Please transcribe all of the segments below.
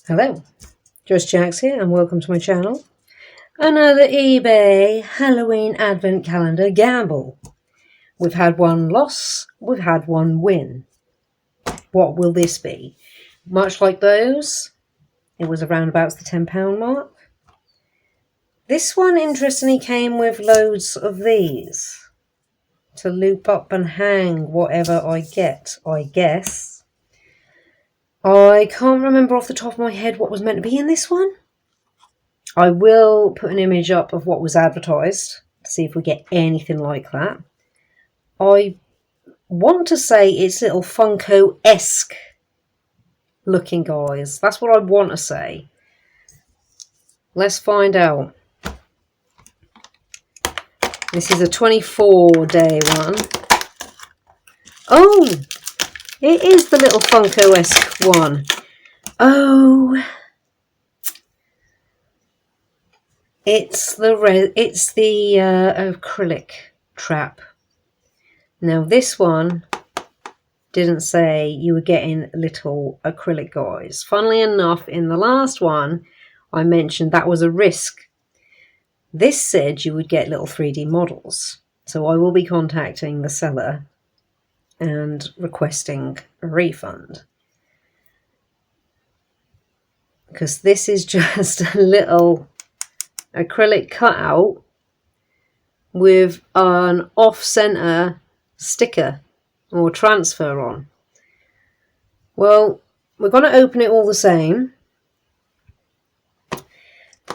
Hello, Just Jax here and welcome to my channel. Another eBay Halloween Advent Calendar gamble. We've had one loss, we've had one win. What will this be? Much like those, it was around about the £10 mark. This one interestingly came with loads of these to loop up and hang whatever I get, I guess. I can't remember off the top of my head what was meant to be in this one. I will put an image up of what was advertised to see if we get anything like that. I want to say it's little Funko-esque looking guys. That's what I want to say. Let's find out. This is a 24-day one. Oh, it is the little Funko-esque one. Oh, it's the acrylic trap. Now this one didn't say you were getting little acrylic guys. Funnily enough, in the last one, I mentioned that was a risk. This said you would get little 3D models. So I will be contacting the seller and requesting a refund. Because this is just a little acrylic cutout with an off-center sticker or transfer on. Well, we're going to open it all the same.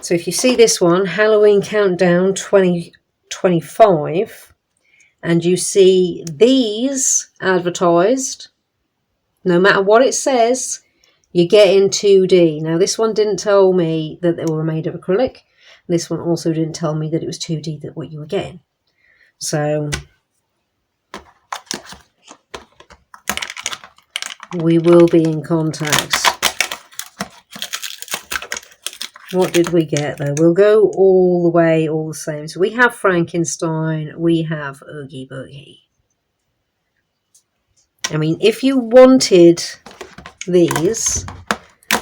So if you see this one, Halloween Countdown 2025, and you see these advertised, no matter what it says, you get in 2D. Now this one didn't tell me that they were made of acrylic. This one also didn't tell me that it was 2D, that what you were getting. So we will be in contact. What did we get though? We'll go all the way, all the same. So we have Frankenstein, we have Oogie Boogie. I mean, if you wanted these,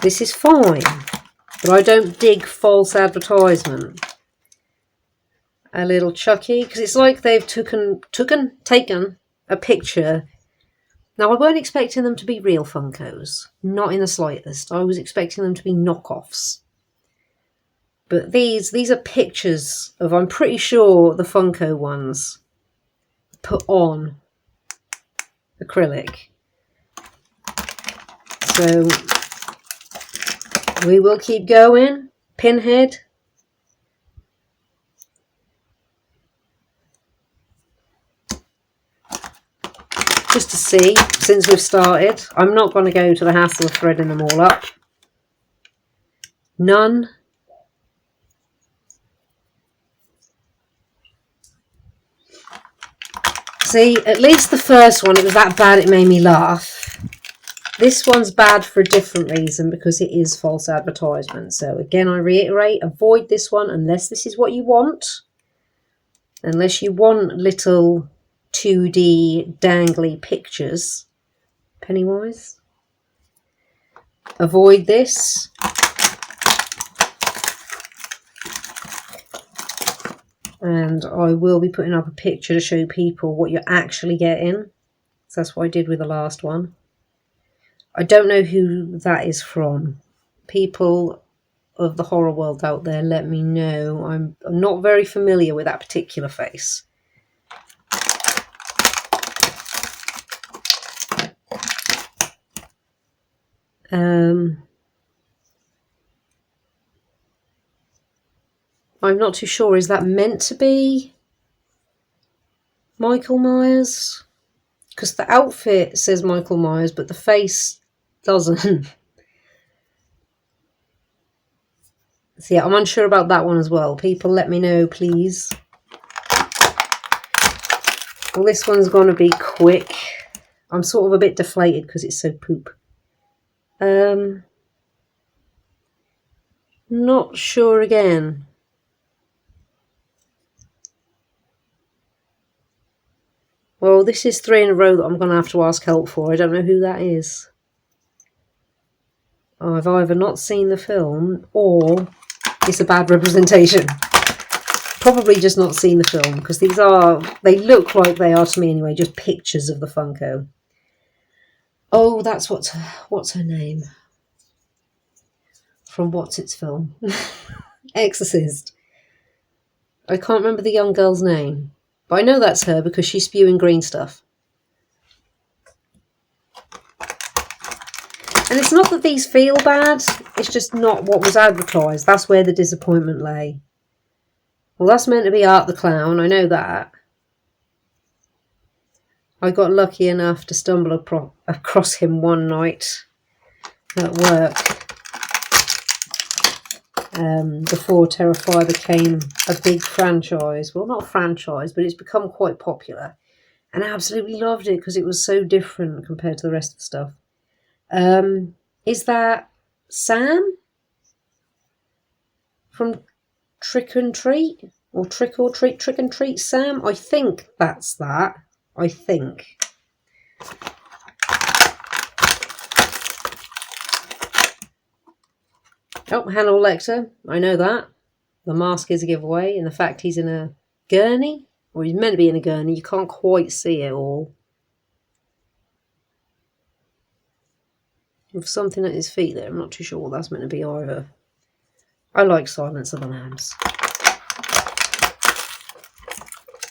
this is fine. But I don't dig false advertisement. A little Chucky, because it's like they've taken a picture. Now, I weren't expecting them to be real Funkos. Not in the slightest. I was expecting them to be knockoffs. But these are pictures of, I'm pretty sure, the Funko ones put on acrylic. So we will keep going. Pinhead. Just to see, since we've started. I'm not going to go to the hassle of threading them all up. None. See, at least the first one, it was that bad it made me laugh. This one's bad for a different reason, because it is false advertisement. So again, I reiterate, avoid this one unless this is what you want. Unless you want little 2D dangly pictures. Pennywise. Avoid this. And I will be putting up a picture to show people what you're actually getting. So that's what I did with the last one. I don't know who that is from. People of the horror world out there, let me know. I'm not very familiar with that particular face. I'm not too sure. Is that meant to be Michael Myers? Because the outfit says Michael Myers, but the face doesn't. So yeah, I'm unsure about that one as well. People, let me know, please. Well, this one's going to be quick. I'm sort of a bit deflated because it's so poop. Not sure again. Well, this is 3 in a row that I'm going to have to ask help for. I don't know who that is. I've either not seen the film or it's a bad representation. Probably just not seen the film, because they look like they are to me anyway, just pictures of the Funko. Oh, that's what's her name? From what's its film? Exorcist. I can't remember the young girl's name, but I know that's her because she's spewing green stuff. And it's not that these feel bad, it's just not what was advertised. That's where the disappointment lay. Well, that's meant to be Art the Clown, I know that. I got lucky enough to stumble across him one night at work before Terrifier became a big franchise. Well, not a franchise, but it's become quite popular. And I absolutely loved it because it was so different compared to the rest of the stuff. Is that Sam from Trick and Treat? Or Trick or Treat, Trick and Treat Sam? I think that's that. I think. Oh, Hannibal Lecter. I know that. The mask is a giveaway. And the fact he's in a gurney. Or he's meant to be in a gurney. You can't quite see it all. With something at his feet there. I'm not too sure what that's meant to be either. I like Silence of the Lambs.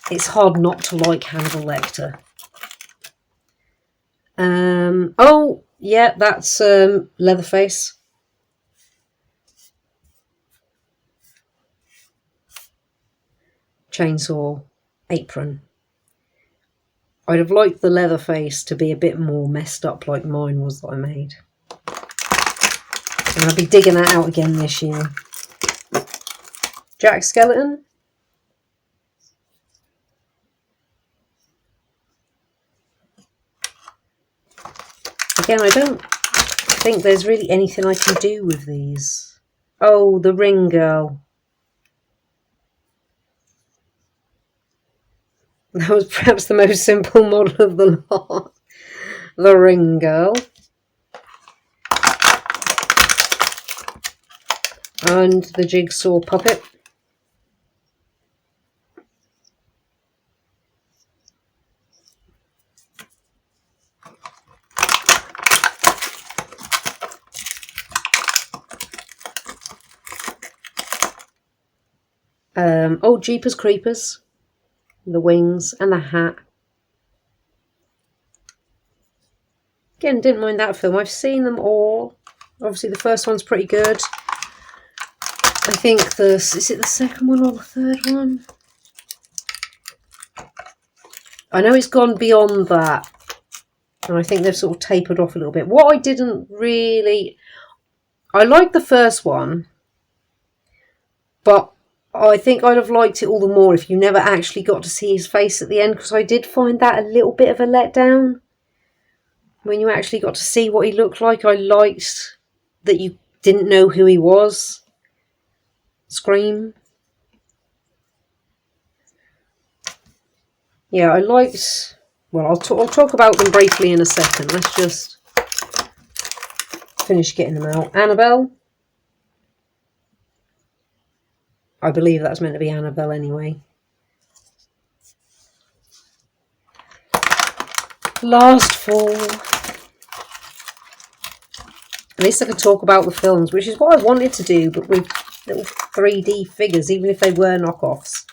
It's hard not to like Hannibal Lecter. Oh, yeah, that's Leatherface. Chainsaw apron. I'd have liked the Leatherface to be a bit more messed up like mine was that I made. And I'll be digging that out again this year. Jack Skeleton. Again, I don't think there's really anything I can do with these. Oh, the Ring Girl. That was perhaps the most simple model of the lot. The Ring Girl. And the Jigsaw puppet. Oh, Jeepers Creepers. The wings and the hat. Again, didn't mind that film. I've seen them all. Obviously, the first one's pretty good. I think is it the second one or the third one? I know it's gone beyond that. And I think they've sort of tapered off a little bit. What I didn't really... I liked the first one. But I think I'd have liked it all the more if you never actually got to see his face at the end. Because I did find that a little bit of a letdown. When you actually got to see what he looked like, I liked that you didn't know who he was. Scream. Yeah, I liked... Well, I'll talk about them briefly in a second. Let's just finish getting them out. Annabelle. I believe that's meant to be Annabelle anyway. Last Fall. At least I could talk about the films, which is what I wanted to do, but with little 3D figures, even if they were knockoffs.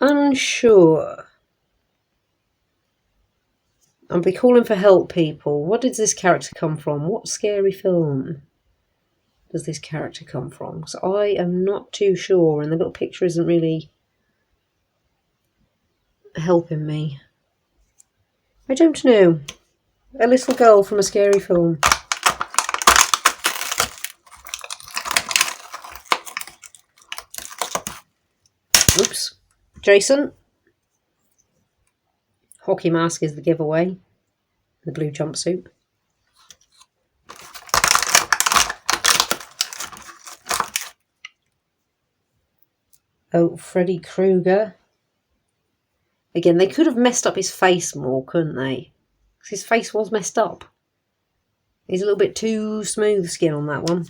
Unsure. I'll be calling for help, people. What did this character come from? What scary film does this character come from? Because I am not too sure, and the little picture isn't really helping me. I don't know. A little girl from a scary film. Oops. Jason. Hockey mask is the giveaway. The blue jumpsuit. Oh, Freddy Krueger. Again, they could have messed up his face more, couldn't they? Because his face was messed up. He's a little bit too smooth skin on that one.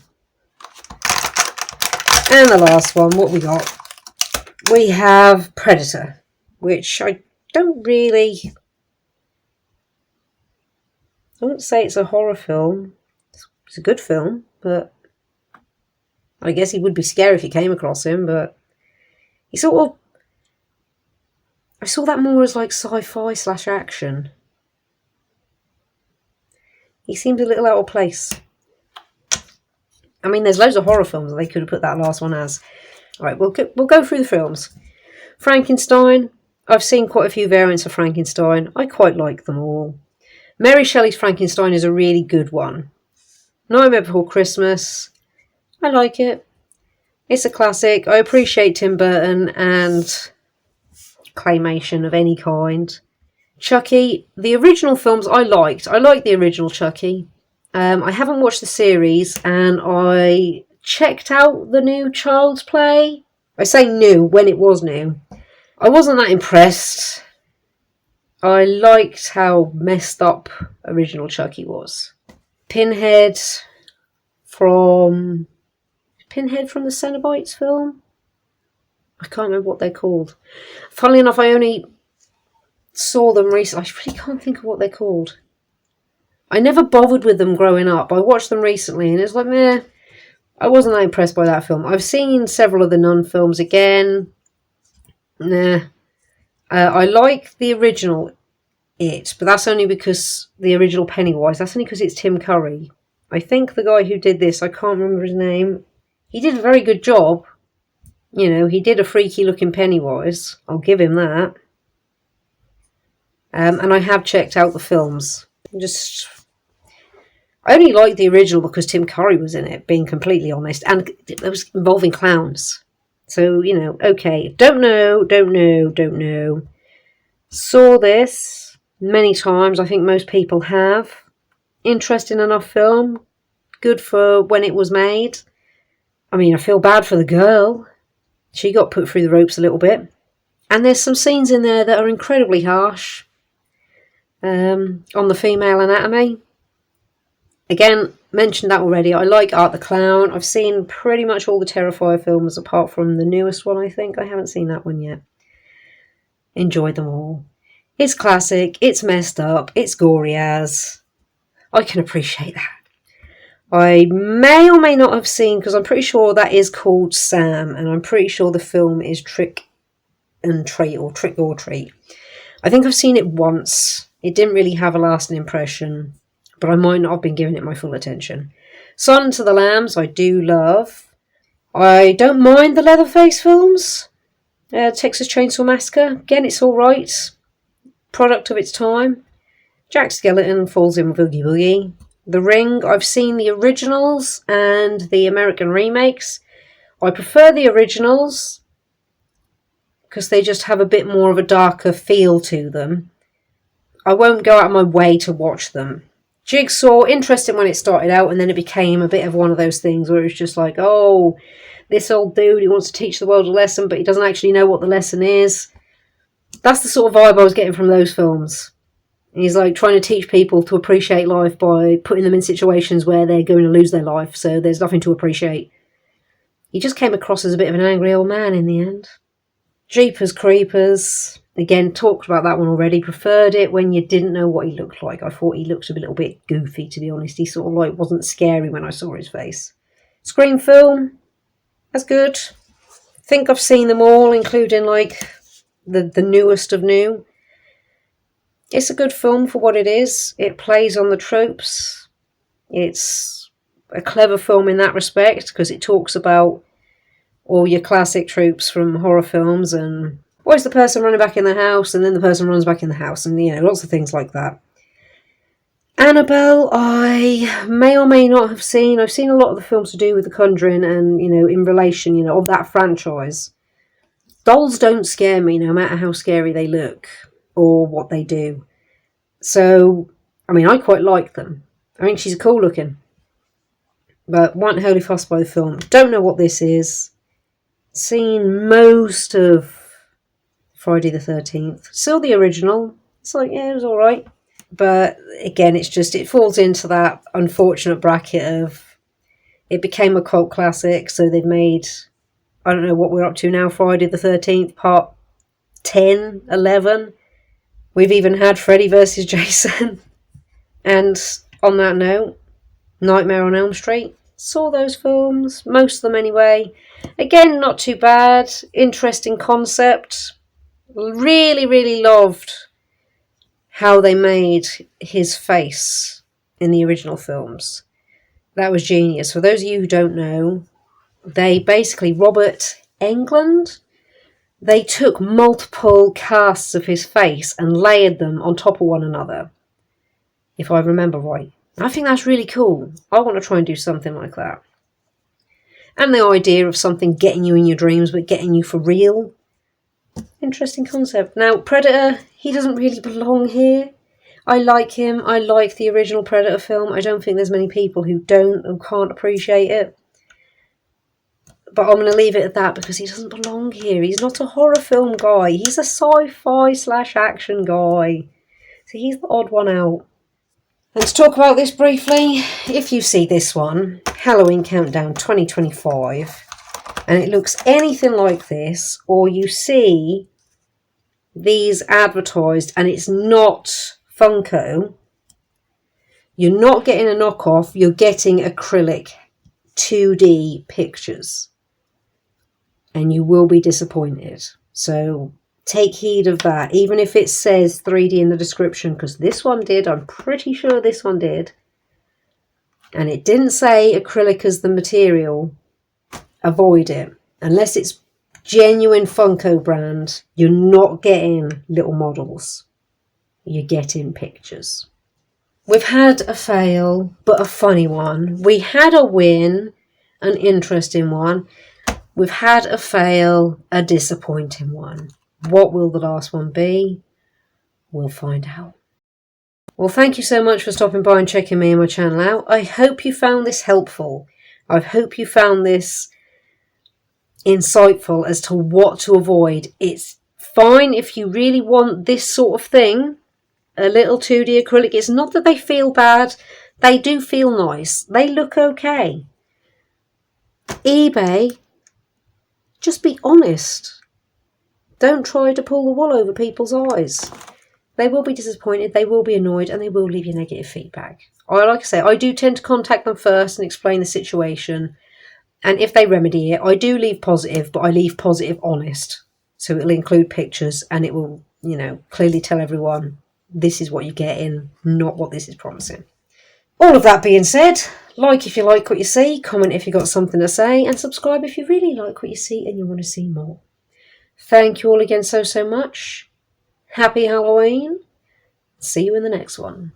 And the last one, what we got? We have Predator, which I wouldn't say it's a horror film. It's a good film, but I guess he would be scary if you came across him, but he sort of... I saw that more as like sci-fi / action. He seemed a little out of place. I mean, there's loads of horror films that they could have put that last one as. Alright, we'll go through the films. Frankenstein. I've seen quite a few variants of Frankenstein. I quite like them all. Mary Shelley's Frankenstein is a really good one. Nightmare Before Christmas. I like it. It's a classic. I appreciate Tim Burton and claymation of any kind. Chucky. The original films I liked. I liked the original Chucky. I haven't watched the series, and I checked out the new Child's Play. I say new when it was new. I wasn't that impressed. I liked how messed up original Chucky was. Pinhead from the Cenobites film? I can't remember what they're called. Funnily enough, I only saw them recently. I really can't think of what they're called. I never bothered with them growing up. I watched them recently and it's like, meh. I wasn't that impressed by that film. I've seen several of the Nun films again. Nah. I like the original It, but that's only because the original Pennywise, that's only because it's Tim Curry. I think the guy who did this, I can't remember his name. He did a very good job. You know, he did a freaky looking Pennywise. I'll give him that. And I have checked out the films. I only liked the original because Tim Curry was in it, being completely honest. And it was involving clowns. So, you know, okay. Don't know. Saw this many times. I think most people have. Interesting enough film. Good for when it was made. I mean, I feel bad for the girl. She got put through the ropes a little bit. And there's some scenes in there that are incredibly harsh. On the female anatomy. Again, mentioned that already. I like Art the Clown. I've seen pretty much all the Terrifier films apart from the newest one, I think. I haven't seen that one yet. Enjoyed them all. It's classic. It's messed up. It's gory as. I can appreciate that. I may or may not have seen, because I'm pretty sure that is called Sam, and I'm pretty sure the film is Trick and Treat, or Trick or Treat. I think I've seen it once. It didn't really have a lasting impression, but I might not have been giving it my full attention. Silence of the Lambs, I do love. I don't mind the Leatherface films. Texas Chainsaw Massacre, again, it's alright. Product of its time. Jack Skellington falls in with Oogie Boogie. The Ring, I've seen the originals and the American remakes. I prefer the originals because they just have a bit more of a darker feel to them. I won't go out of my way to watch them. Jigsaw, interesting when it started out, and then it became a bit of one of those things where it's just like, oh, this old dude, he wants to teach the world a lesson, but he doesn't actually know what the lesson is. That's the sort of vibe I was getting from those films. He's like trying to teach people to appreciate life by putting them in situations where they're going to lose their life, so there's nothing to appreciate. He just came across as a bit of an angry old man in the end. Jeepers Creepers, again, talked about that one already. Preferred it when you didn't know what he looked like. I thought he looked a little bit goofy, to be honest. He sort of like wasn't scary when I saw his face. Scream film, that's good. I think I've seen them all, including like the newest of new. It's a good film for what it is. It plays on the tropes. It's a clever film in that respect because it talks about all your classic tropes from horror films and why is the person running back in the house and then the person runs back in the house and, you know, lots of things like that. Annabelle, I may or may not have seen. I've seen a lot of the films to do with The Conjuring and, you know, in relation, you know, of that franchise. Dolls don't scare me no matter how scary they look or what they do. So, I mean, I quite like them. I think she's cool looking. But wasn't wholly fussed by the film. Don't know what this is. Seen most of Friday the 13th. Still the original. It's like, yeah, it was alright. But again, it falls into that unfortunate bracket of it became a cult classic, so they've made, I don't know what we're up to now, Friday the 13th, part 10, 11. We've even had Freddy vs. Jason. And on that note, Nightmare on Elm Street. Saw those films, most of them anyway. Again, not too bad. Interesting concept. Really, really loved how they made his face in the original films. That was genius. For those of you who don't know, they basically, Robert Englund, they took multiple casts of his face and layered them on top of one another, if I remember right. I think that's really cool. I want to try and do something like that. And the idea of something getting you in your dreams, but getting you for real. Interesting concept. Now, Predator, he doesn't really belong here. I like him. I like the original Predator film. I don't think there's many people who can't appreciate it. But I'm going to leave it at that because he doesn't belong here. He's not a horror film guy. He's a sci-fi / action guy. So he's the odd one out. Let's talk about this briefly. If you see this one, Halloween Countdown 2025, and it looks anything like this, or you see these advertised and it's not Funko, you're not getting a knockoff, you're getting acrylic 2D pictures. And you will be disappointed. So take heed of that, even if it says 3D in the description, because this one did. I'm pretty sure this one did. And it didn't say acrylic as the material. Avoid it. Unless it's genuine Funko brand, you're not getting little models. You're getting pictures. We've had a fail, but a funny one. We had a win, an interesting one. We've had a fail, a disappointing one. What will the last one be? We'll find out. Well, thank you so much for stopping by and checking me and my channel out. I hope you found this helpful. I hope you found this insightful as to what to avoid. It's fine if you really want this sort of thing, a little 2D acrylic. It's not that they feel bad. They do feel nice. They look okay. eBay, just be honest. Don't try to pull the wool over people's eyes. They will be disappointed, they will be annoyed, and they will leave you negative feedback. Like I say, I do tend to contact them first and explain the situation. And if they remedy it, I do leave positive, but I leave positive honest. So it'll include pictures and it will, clearly tell everyone this is what you're getting, not what this is promising. All of that being said, like if you like what you see, comment if you've got something to say, and subscribe if you really like what you see and you want to see more. Thank you all again so much. Happy Halloween. See you in the next one.